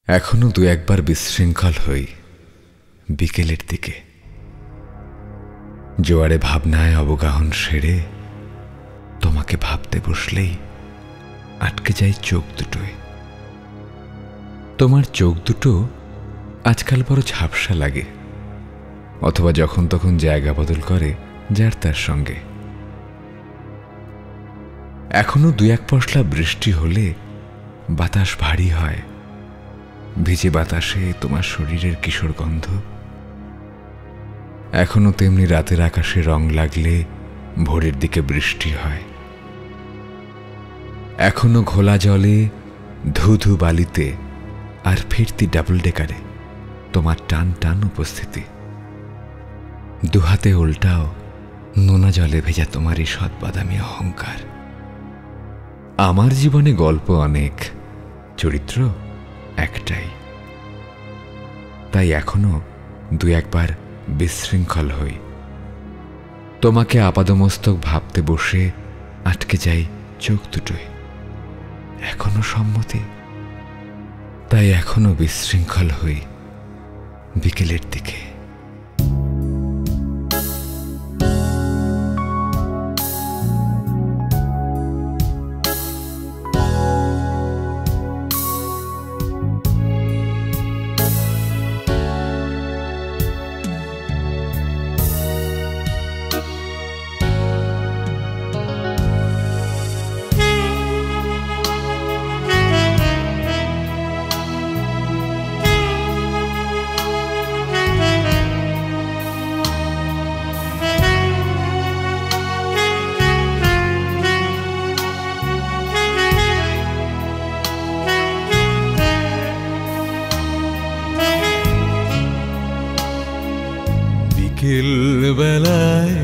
এখনো দু একবার বিশৃঙ্খল হই বিকেলের দিকে। জোয়ারে ভাবনায় অবগাহন সেরে তোমাকে ভাবতে বসলেই আটকে যায় চোখ দুটোয়। তোমার চোখ দুটো আজকাল বড় ঝাপসা লাগে, অথবা যখন তখন জায়গা বদল করে যার তার সঙ্গে। এখনো দু এক পশলা বৃষ্টি হলে বাতাস ভারী হয়, ভিজে বাতাসে তোমার শরীরের কিশোর গন্ধ। এখনো তেমনি রাতের আকাশে রং লাগলে ভোরের দিকে বৃষ্টি হয়। এখনো ঘোলা জলে ধুধু বালিতে আর ফিরতি ডাবল ডেকারে তোমার টান টান উপস্থিতি। দুহাতে উল্টাও নোনা জলে ভেজা তোমারই সৎবাদামি অহংকার। আমার জীবনে গল্প অনেক, চরিত্র একটাই। তাই এখনো দু একবার বিশৃঙ্খল হই। তোমাকে আপাদমস্তক ভাবতে বসে আটকে যাই চোখ দুটোয়। এখনো সম্মতি, তাই এখনো বিশৃঙ্খল হই বিকেলের দিকে। বিকেল বেলায়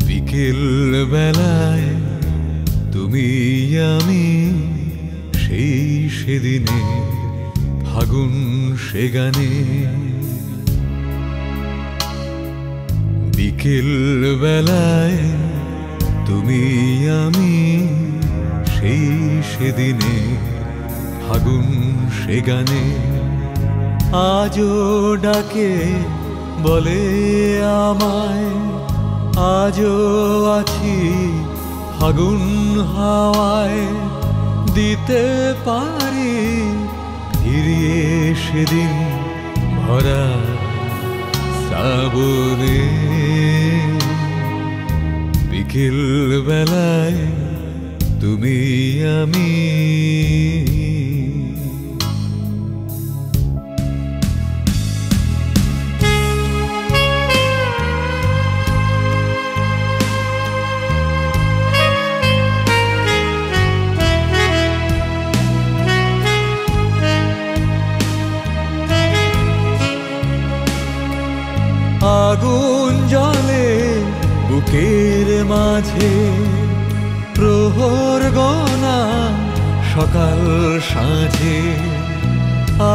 বিকেল বেলায় তুমি আমি সেই সেদিনে ফাগুন সে গানে। বিকেল বেলায় তুমি আমি সেই সেদিনে ফাগুন সে গানে। আজও ডাকে বলে আমায়, আজও আছি ফাগুন হাওয়ায়। দিতে পারি ফিরিয়ে সেদিন ভরা শ্রাবণে। বিকেল বেলায় তুমি আমি আগুন জ্বলে বুকের মাঝে, প্রহর গনা সকাল সাঁঝে।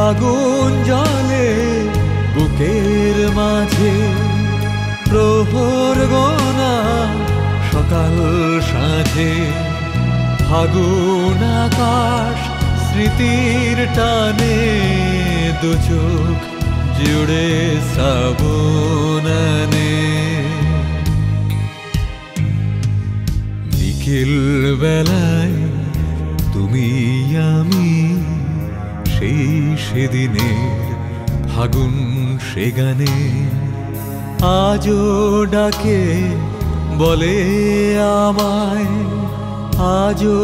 আগুন জ্বলে বুকের মাঝে, প্রহর গনা সকাল সাঁঝে। ফাগুন আকাশ স্মৃতির টানে দু চোখ জুড়ে শ্রাবণে। বিকেল বেলায় তুমি আমি সেই সেদিনের ফাগুন সে গানে। আজও ডাকে বলে আমায়, আজও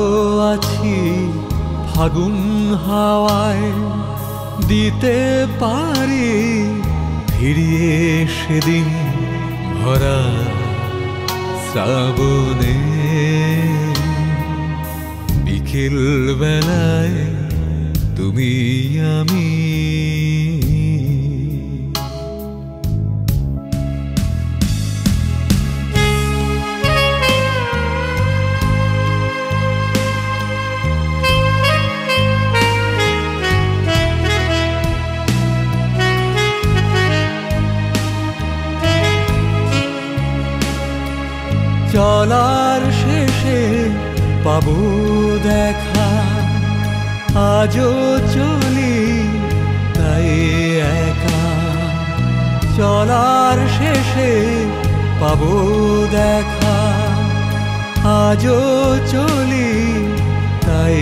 আছি ফাগুন হাওয়ায়। দিতে পারি ফিরিয়ে সেদিন ভরা শ্রাবণে। বিকেল বেলায় তুমি আমি চলার শেষে পাবো দেখা। আজও চলি তাই একা, চলার শেষে পাবো দেখা। আজও চলি তাই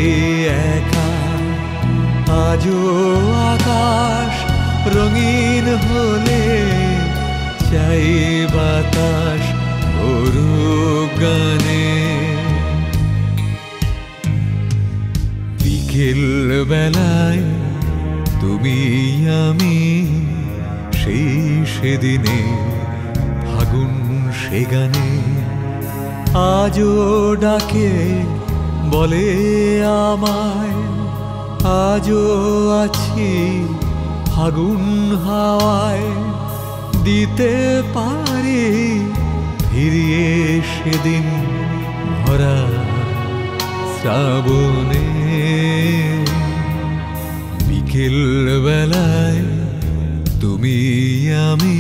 একা, আজও আকাশ রঙিন হলে চাই বাতাস ভরুক গানে। বিকেল বেলায় তুমি আমি সেই সেদিনে ফাগুন সে গানে। আজও ডাকে বলে আমায়, আজও আছি ফাগুন হাওয়ায়। দিতে পারি ফিরিয়ে সেদিন ভরা শ্রাবণে। বিকেল বেলায় তুমি আমি